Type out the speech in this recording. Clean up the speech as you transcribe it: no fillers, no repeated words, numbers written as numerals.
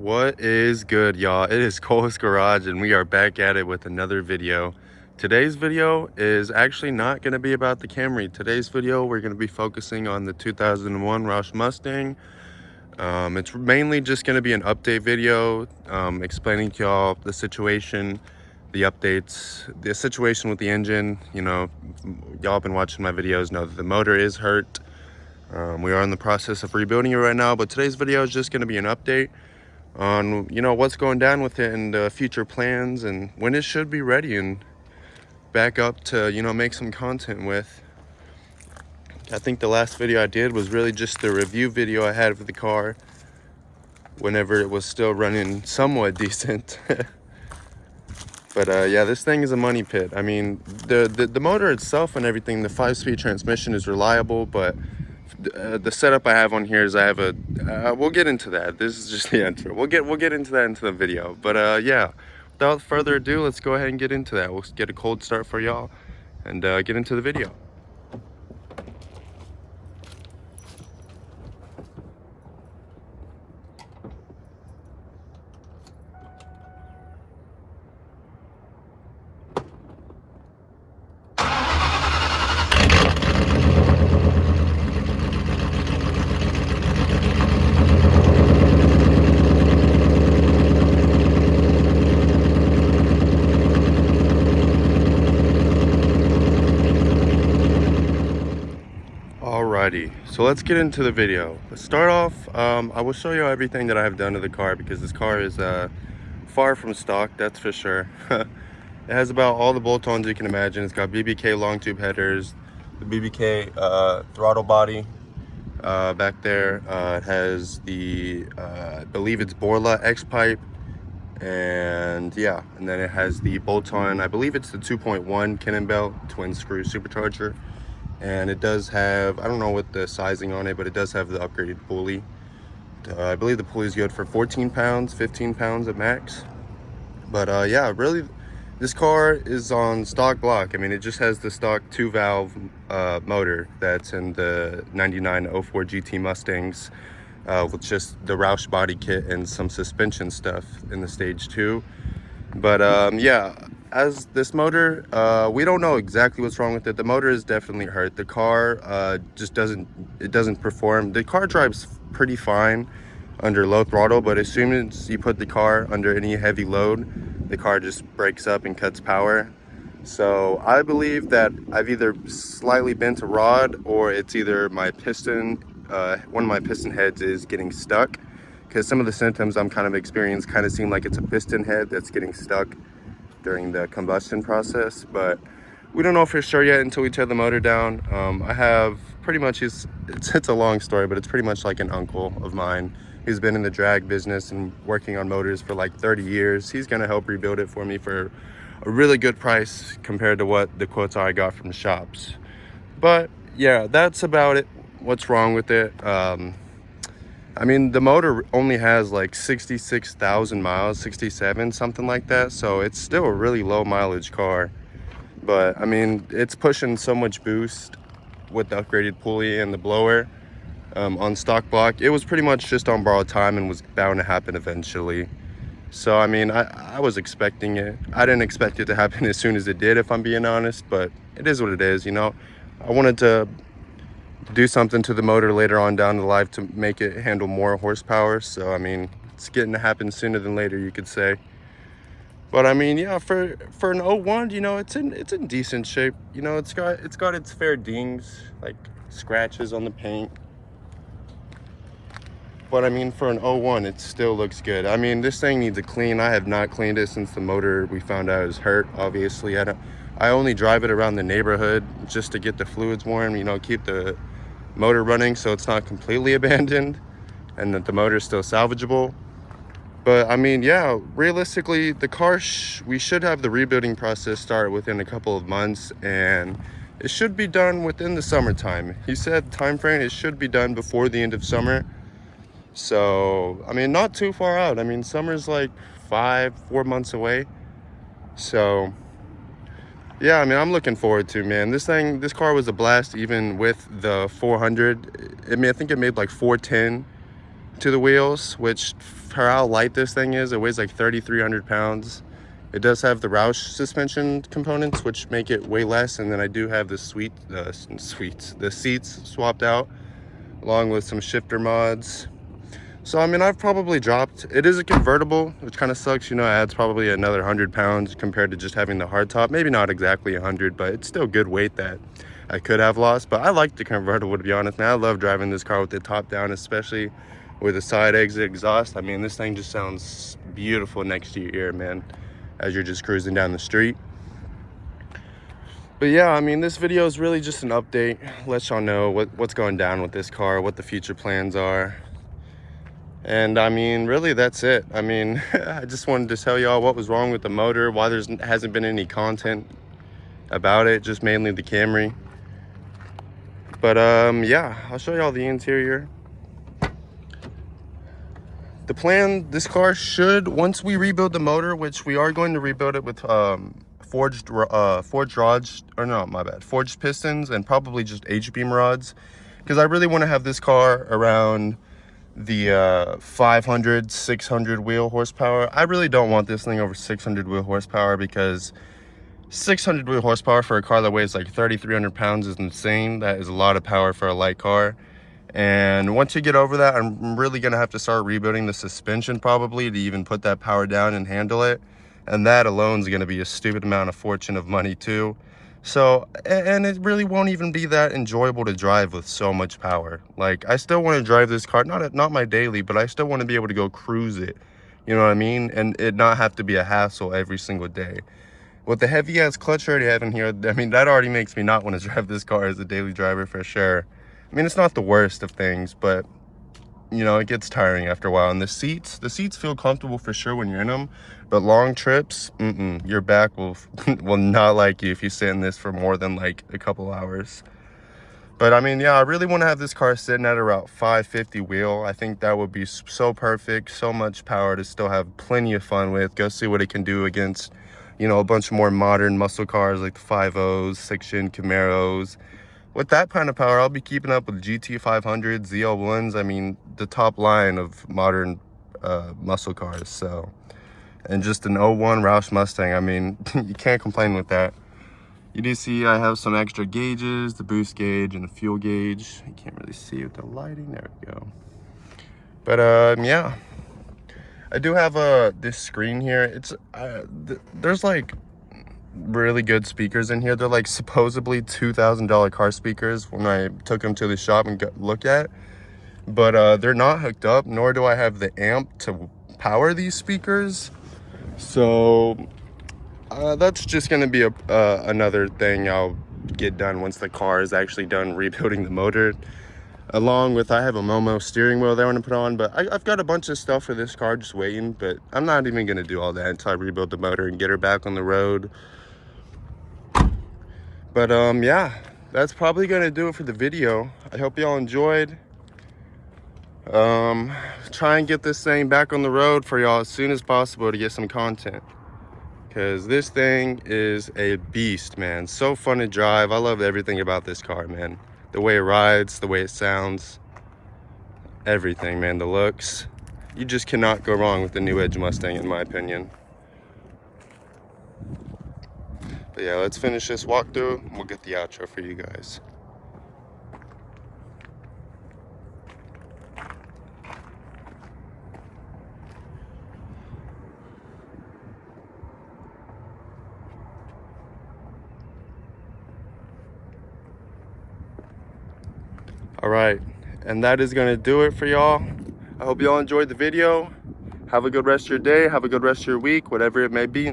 What is good, y'all? It is Cole's Garage and we are back at it with another video. Today's video is actually not going to be about the Camry. Today's video we're going to be focusing on the 2001 Roush Mustang. It's mainly just going to be an update video, explaining to y'all the situation, the updates, the situation with the engine. You know, y'all been watching my videos know that the motor is hurt. We are in the process of rebuilding it right now, but today's video is just going to be an update on, you know, what's going down with it and future plans and when it should be ready and back up to, you know, make some content with. I think the last video I did was really just the review video I had of the car whenever it was still running somewhat decent. But yeah, this thing is a money pit. I mean, the motor itself and everything, the 5-speed transmission is reliable, but the setup I have on here is I have a we'll get into that. This is just the intro. We'll get into that into the video. But yeah, without further ado, let's go ahead and get into that. We'll get a cold start for y'all and get into the video. Alrighty, so let's get into the video. Let's start off, I will show you everything that I have done to the car because this car is far from stock, that's for sure. It has about all the bolt-ons you can imagine. It's got BBK long tube headers, the BBK throttle body back there. It has the, I believe it's Borla X-pipe, and yeah, and then it has the bolt-on, I believe it's the 2.1 Cannon Belt twin screw supercharger. And it does have, I don't know what the sizing on it, but it does have the upgraded pulley. I believe the pulley is good for 14 pounds, 15 pounds at max. But yeah, really, this car is on stock block. I mean, it just has the stock 2-valve motor that's in the 9904 GT Mustangs with just the Roush body kit and some suspension stuff in the stage 2. But yeah, as this motor, we don't know exactly what's wrong with it. The motor is definitely hurt. The car just doesn't perform. The car drives pretty fine under low throttle, but as soon as you put the car under any heavy load, the car just breaks up and cuts power. So I believe that I've either slightly bent a rod, or it's either my piston, one of my piston heads is getting stuck, because some of the symptoms I'm kind of experiencing kind of seem like it's a piston head that's getting stuck during the combustion process. But we don't know for sure yet until we tear the motor down. I have pretty much, it's a long story, but it's pretty much like an uncle of mine who's been in the drag business and working on motors for like 30 years. He's gonna help rebuild it for me for a really good price compared to what the quotes I got from the shops. But yeah, that's about it. What's wrong with it? I mean, the motor only has like 66,000 miles, 67, something like that. So it's still a really low mileage car. But I mean, it's pushing so much boost with the upgraded pulley and the blower on stock block. It was pretty much just on borrowed time and was bound to happen eventually. So, I mean, I was expecting it. I didn't expect it to happen as soon as it did, if I'm being honest, but it is what it is, you know. I wanted to do something to the motor later on down the line to make it handle more horsepower. So I mean, it's getting to happen sooner than later, you could say. But I mean, yeah, for an 01, you know, it's in decent shape. You know, it's got its fair dings, like scratches on the paint. But I mean, for an 01, it still looks good. I mean, this thing needs a clean. I have not cleaned it since the motor we found out is hurt. Obviously, I only drive it around the neighborhood just to get the fluids warm, you know, keep the motor running so it's not completely abandoned and that the motor is still salvageable. But I mean, yeah, realistically, the car we should have the rebuilding process start within a couple of months, and it should be done within the summertime. He said time frame, it should be done before the end of summer. So I mean, not too far out. I mean, summer's like 4 months away. So yeah, I mean, I'm looking forward to, man. This car was a blast even with the 400. I mean, I think it made like 410 to the wheels, which for how light this thing is, it weighs like 3,300 pounds. It does have the Roush suspension components, which make it way less. And then I do have the the seats swapped out, along with some shifter mods. So, I mean, I've probably dropped, it is a convertible, which kind of sucks, you know, it adds probably another 100 pounds compared to just having the hardtop. Maybe not exactly 100, but it's still good weight that I could have lost. But I like the convertible, to be honest, man. I love driving this car with the top down, especially with the side exit exhaust. I mean, this thing just sounds beautiful next to your ear, man, as you're just cruising down the street. But yeah, I mean, this video is really just an update. Let y'all know what's going down with this car, what the future plans are. And I mean, really, that's it. I mean, I just wanted to tell y'all what was wrong with the motor, why there hasn't been any content about it, just mainly the Camry. But yeah, I'll show y'all the interior. The plan, this car should, once we rebuild the motor, which we are going to rebuild it with forged rods, or no, my bad, forged pistons and probably just H-beam rods, because I really want to have this car around the 500 600 wheel horsepower. I really don't want this thing over 600 wheel horsepower, because 600 wheel horsepower for a car that weighs like 3,300 pounds is insane. That is a lot of power for a light car. And once you get over that, I'm really gonna have to start rebuilding the suspension probably to even put that power down and handle it. And that alone is gonna be a stupid amount of fortune of money too. So, and it really won't even be that enjoyable to drive with so much power. Like, I still want to drive this car, not my daily, but I still want to be able to go cruise it. You know what I mean? And it not have to be a hassle every single day. With the heavy ass clutch I already have in here, I mean, that already makes me not want to drive this car as a daily driver for sure. I mean, it's not the worst of things, but you know, it gets tiring after a while. And the seats feel comfortable for sure when you're in them, but long trips, your back will will not like you if you sit in this for more than like a couple hours. But I mean, yeah, I really want to have this car sitting at around 550 wheel. I think that would be so perfect, so much power to still have plenty of fun with. Go see what it can do against, you know, a bunch of more modern muscle cars like the 5.0s, 6-gen Camaros. With that kind of power, I'll be keeping up with GT500s, ZL1s. I mean, the top line of modern muscle cars. So, and just an '01 Roush Mustang. I mean, you can't complain with that. You do see I have some extra gauges, the boost gauge and the fuel gauge. You can't really see with the lighting. There we go. But yeah, I do have this screen here. It's there's like really good speakers in here. They're like supposedly $2,000 car speakers when I took them to the shop and looked at, but they're not hooked up, nor do I have the amp to power these speakers. So that's just going to be another thing I'll get done once the car is actually done rebuilding the motor. Along with, I have a Momo steering wheel that I want to put on, but I've got a bunch of stuff for this car just waiting, but I'm not even going to do all that until I rebuild the motor and get her back on the road. But yeah, that's probably going to do it for the video. I hope y'all enjoyed. Try and get this thing back on the road for y'all as soon as possible to get some content, because this thing is a beast, man. So fun to drive. I love everything about this car, man. The way it rides, the way it sounds, everything, man. The looks. You just cannot go wrong with the new Edge Mustang, in my opinion. But yeah, let's finish this walkthrough and we'll get the outro for you guys. All right, and that is going to do it for y'all. I hope y'all enjoyed the video. Have a good rest of your day. Have a good rest of your week, whatever it may be.